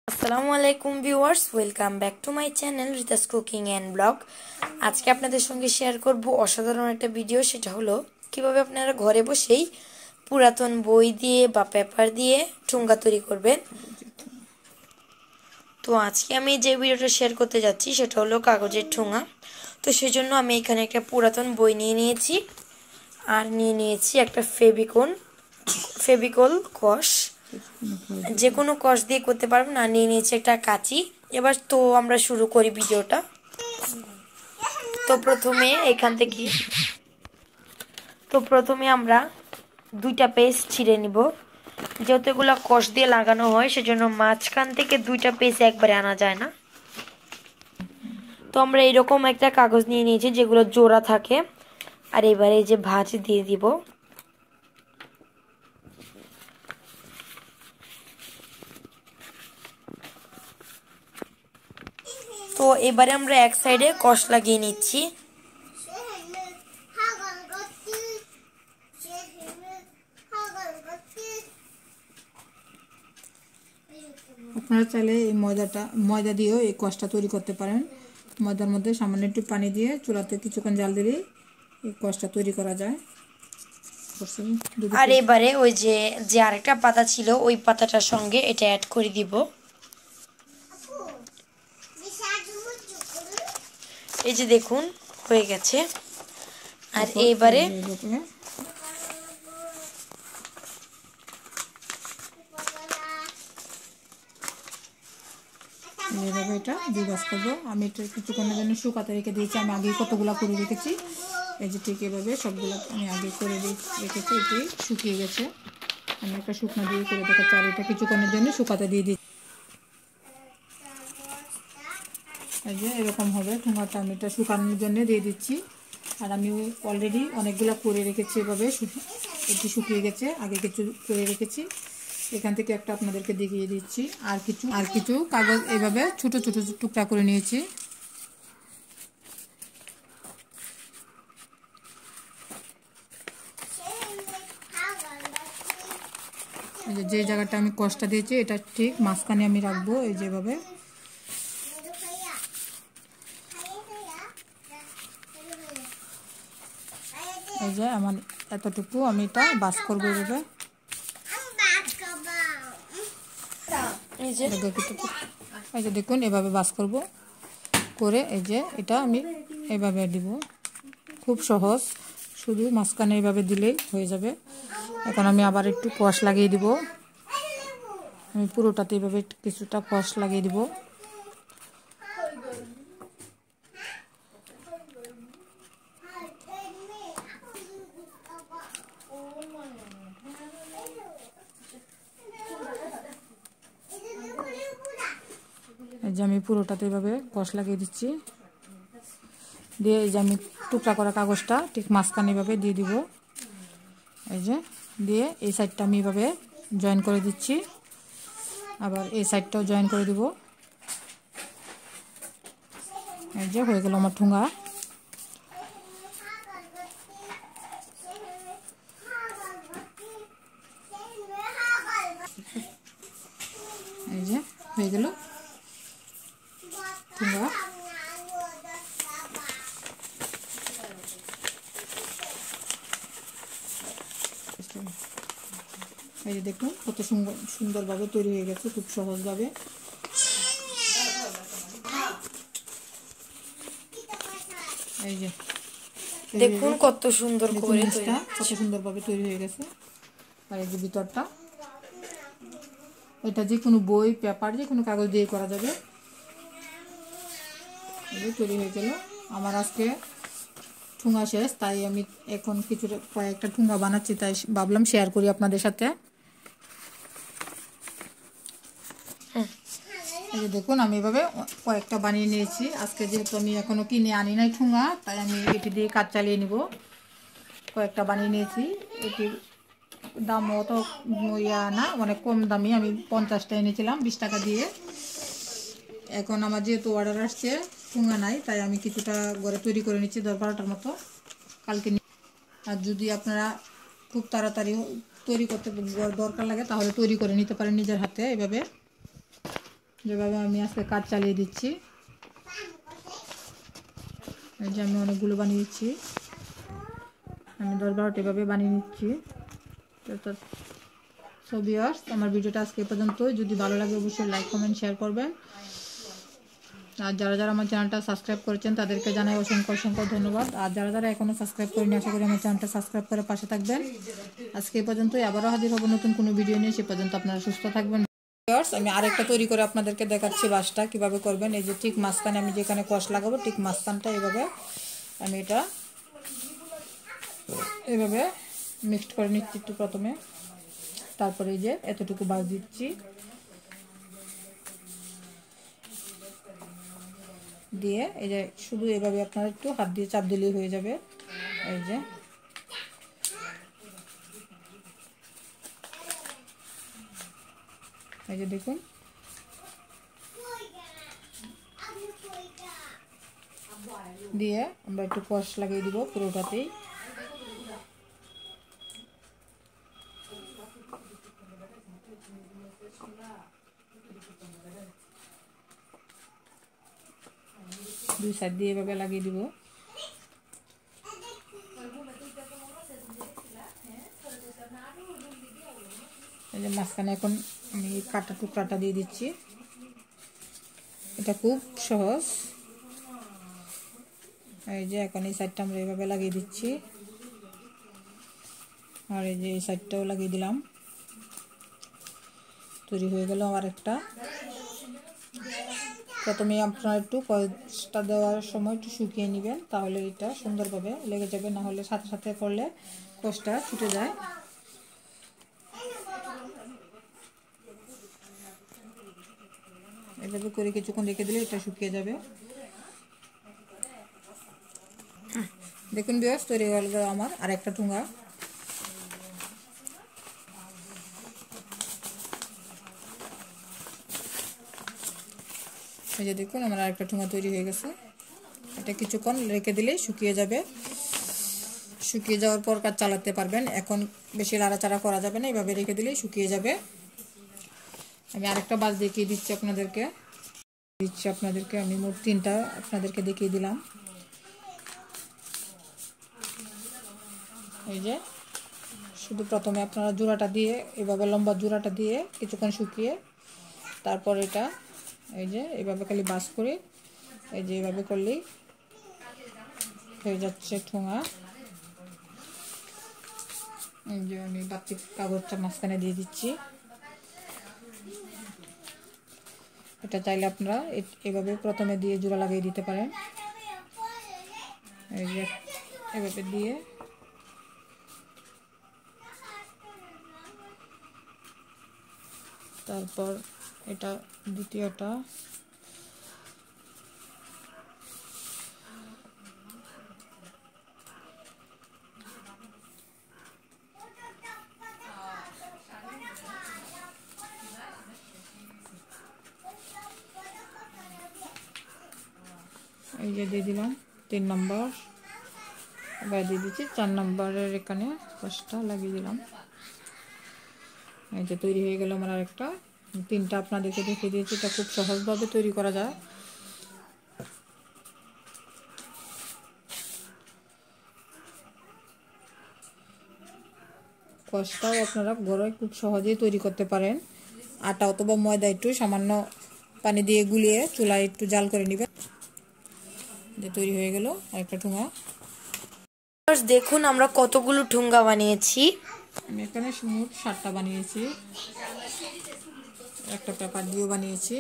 আসসালামু আলাইকুম viewers, welcome back to my channel রিতাস cooking and blog. আজকে আপনাদের সঙ্গে শেয়ার করব অসাধারণ একটা ভিডিও। সেটা হলো কিভাবে আপনারা ঘরে বসেই পুরাতন বই দিয়ে বা পেপার দিয়ে ঠুঙ্গা তৈরি করবেন। তো আজকে আমি যে ভিডিওটা শেয়ার করতে যাচ্ছি সেটা হলো কাগজের ঠুঙ্গা। তো সেজন্য আমি এখানে একটা পুরাতন বই নিয়ে নিয়েছি আর নিয়ে নিয়েছি একটা ফেভিকল কস, যে কোনো কস দিয়ে করতে পারবেন। আর নিয়ে নিয়েছি একটা কাঁচি। এবার তো আমরা শুরু করি ভিডিওটা। তো প্রথমে আমরা দুইটা পেজ ছিঁড়ে নিব। যেহেতু এগুলো কস দিয়ে লাগানো হয় সেজন্য মাঝখান থেকে দুইটা পেজ একবারে আনা যায় না। তো আমরা এরকম একটা কাগজ নিয়ে নিয়েছি যেগুলো জোড়া থাকে। আর এবারে এই যে ভাঁজ দিয়ে দিব। তো এবারে আমরা এক সাইডে কস লাগিয়ে নিচ্ছি। আপনারা চাইলে এই ময়দা দিয়েও এই কসটা তৈরি করতে পারেন। ময়দার মধ্যে সামান্য একটু পানি দিয়ে চুলাতে কিছুক্ষণ জাল দিলেই এই কসটা তৈরি করা যায়। আর এবারে ওই যে আরেকটা পাতা ছিল ওই পাতাটার সঙ্গে এটা অ্যাড করে দিব। এই যে দেখুন হয়ে গেছে। আর এইবারে এইভাবে এটা দুই ভাঁজ করবো। আমি এটা কিছুক্ষণের জন্য শুকাতে রেখে দিয়েছি। আমি আগে কতগুলো করে রেখেছি, এই যে ঠিক এভাবে সবগুলো আমি আগে করে রেখেছি। এটি শুকিয়ে গেছে। আমি একটা শুকনো দিয়ে করে দেখাচ্ছি। আর এটা কিছুক্ষণের জন্য শুকাতে দিয়ে দিচ্ছি। এই যে এরকম হবে ঠোঙাটা। আমি এটা শুকানোর জন্য দিয়ে দিচ্ছি। আর আমি অলরেডি অনেকগুলো করে রেখেছি। এভাবে এটি শুকিয়ে গেছে, আগে কিছু করে রেখেছি। এখান থেকে একটা আপনাদেরকে দেখিয়ে দিচ্ছি। আর কিছু কাগজ এভাবে ছোট ছোট টুকরা করে নিয়েছি। যে জায়গাটা আমি কসটা দিয়েছি এটা ঠিক মাঝখানে আমি রাখবো। এই যেভাবে এই যে আমার এতটুকু আমি এটা বাস করবো। এভাবে এই যে দেখুন এভাবে বাস করব করে এই যে এটা আমি এভাবে দিব। খুব সহজ, শুধু মাঝখানে এইভাবে দিলেই হয়ে যাবে। এখন আমি আবার একটু কস লাগিয়ে দিব। আমি পুরোটাতে এইভাবে কিছুটা কস লাগিয়ে দিব। এই যে আমি পুরোটাতে এইভাবে কস লাগিয়ে দিচ্ছি। দিয়ে এই যে আমি টুকরা করা কাগজটা ঠিক মাঝখানে এইভাবে দিয়ে দিব। এই যে দিয়ে এই সাইডটা আমি এইভাবে জয়েন করে দিচ্ছি। আবার এই সাইডটাও জয়েন করে দিব। এই যে হয়ে গেল আমার ঠোঙা। এই যে হয়ে গেল ঠোঙা। এই যে দেখুন কত সুন্দরভাবে তৈরি হয়ে গেছে, খুব সহজভাবে। এই যে দেখুন কত সুন্দর করে কত সুন্দরভাবে তৈরি হয়ে গেছে। আর এই যে ভিতরটা, এটা যে কোনো বই পেপার যে কোনো কাগজ দিয়ে করা যাবে। এই যে তৈরি হয়ে গেল আমার আজকে ঠুঙ্গা শেষ। তাই আমি এখন কয়েকটা ঠুঙ্গা বানাচ্ছি, তাই ভাবলাম শেয়ার করি আপনাদের সাথে। এই যে দেখুন আমি এভাবে কয়েকটা বানিয়ে নিয়েছি। আজকে যেহেতু আমি এখনো কিনে আনি নাই ঠুঙ্গা, তাই আমি এটি দিয়ে কাজ চালিয়ে নিব। কয়েকটা বানিয়ে নিয়েছি। এটির দাম অত না, অনেক কম দামি। আমি 50টা এনেছিলাম 20 টাকা দিয়ে। এখন আমার যেহেতু অর্ডার আসছে, ঠুঙ্গা নাই, তাই আমি কিছুটা ঘরে তৈরি করে নিচ্ছি 10-12টার মতো কালকে। আর যদি আপনারা খুব তাড়াতাড়ি তৈরি করতে দরকার লাগে তাহলে তৈরি করে নিতে পারেন নিজের হাতে এভাবে। যেভাবে আমি আজকে কাজ চালিয়ে দিচ্ছি। এই যে আমি অনেকগুলো বানিয়েছি, আমি 10-12টা এভাবে বানিয়ে নিচ্ছি। সো ভিউয়ার্স, আমার ভিডিওটা আজকে পর্যন্ত। যদি ভালো লাগে অবশ্যই লাইক কমেন্ট শেয়ার করবেন। আর যারা যারা আমার চ্যানেলটা সাবস্ক্রাইব করেছেন তাদেরকে জানাই অসংখ্য অসংখ্য ধন্যবাদ। আর যারা যারা এখনও সাবস্ক্রাইব করেনি, আশা করি আমার চ্যানেলটা সাবস্ক্রাইব করে পাশে থাকবেন। আজকে এই পর্যন্তই, আবারও হাজির হব নতুন কোনো ভিডিও নিয়ে। সে পর্যন্ত আপনারা সুস্থ থাকবেন। আমি আরেকটা তৈরি করে আপনাদেরকে দেখাচ্ছি বাসটা কিভাবে করবেন। এই যে ঠিক মাঝখানে আমি যেখানে কষ লাগাবো ঠিক মাঝখানটা এইভাবে আমি এটা এইভাবে মিক্সড করে নিচ্ছি একটু প্রথমে। তারপরে এই যে এতটুকু বাস দিচ্ছি, দিয়ে এই যে শুধু এভাবে আপনারা একটু হাত দিয়ে চাপ দিলেই হয়ে যাবে। এই যে দেখুন, দিয়ে আমরা একটু কষ লাগিয়ে দিব পুরোটাতেই। দুই সাইড দিয়ে এভাবে লাগিয়ে দিব। এই যে মাঝখানে এখন আমি কাটা টুকরাটা দিয়ে দিচ্ছি। এটা খুব সহজ। এই যে এখন এই সাইডটা আমরা এইভাবে লাগিয়ে দিচ্ছি, আর এই যে এই সাইডটাও লাগিয়ে দিলাম। তৈরি হয়ে গেল আমার একটা। প্রথমে আপনারা একটু কষটা দেওয়ার সময় একটু শুকিয়ে নেবেন, তাহলে এটা সুন্দরভাবে লেগে যাবে। না হলে সাথে সাথে করলে কষটা ছুটে যায়। এভাবে করে কিছুক্ষণ রেখে দিলে এটা শুকিয়ে যাবে। দেখুন ভিউয়ার্স, তৈরি হয়ে গেল আমার আরেকটা ঠুঙ্গা। এই যে দেখুন আমার আরেকটা ঠুঙ্গা তৈরি হয়ে গেছে। এটা কিছুক্ষণ রেখে দিলেই শুকিয়ে যাবে। শুকিয়ে যাওয়ার পর কাজ চালাতে পারবেন। এখন বেশি লাড়াচাড়া করা যাবে না, এভাবে রেখে দিলেই শুকিয়ে যাবে। আমি আরেকটা বাস দেখিয়ে দিচ্ছি আপনাদেরকে। আমি মোট 3টা আপনাদেরকে দেখিয়ে দিলাম। এই যে শুধু প্রথমে আপনারা জোড়াটা দিয়ে এভাবে লম্বা জোড়াটা দিয়ে কিছুক্ষণ শুকিয়ে তারপর এটা এই যে এভাবে খালি বাস করে এই যে এভাবে করলেই হয়ে যাচ্ছে ঠোঙা। এই যে আমি বাতি কাগজটা মাঝখানে দিয়ে দিচ্ছি। এটা চাইলে আপনারা এভাবে প্রথমে দিয়ে জোড়া লাগিয়ে দিতে পারেন। এই যে এভাবে দিয়ে তারপর এটা দ্বিতীয়টা এই যে দিয়ে দিলাম 3 নম্বর, এবার দিয়ে দিচ্ছি 4 নম্বরের এখানে কষটা লাগিয়ে দিলাম। এই যে তৈরি হয়ে গেল আমার আরেকটা। 3টা আপনাদেরকে দেখিয়ে দিয়েছি। এটা খুব সহজভাবে তৈরি করা যায়। কষটাও আপনারা ঘরে খুব সহজেই তৈরি করতে পারেন। আটা অথবা ময়দা একটু সামান্য পানি দিয়ে গুলিয়ে চুলায় একটু জাল করে নেবেন। যে তৈরি হয়ে গেল আরেকটা ঠুঙ্গা। দেখুন আমরা কতগুলো ঠুঙ্গা বানিয়েছি। আমি এখানে মোট 7টা বানিয়েছি, একটা পেপার দিয়েও বানিয়েছি।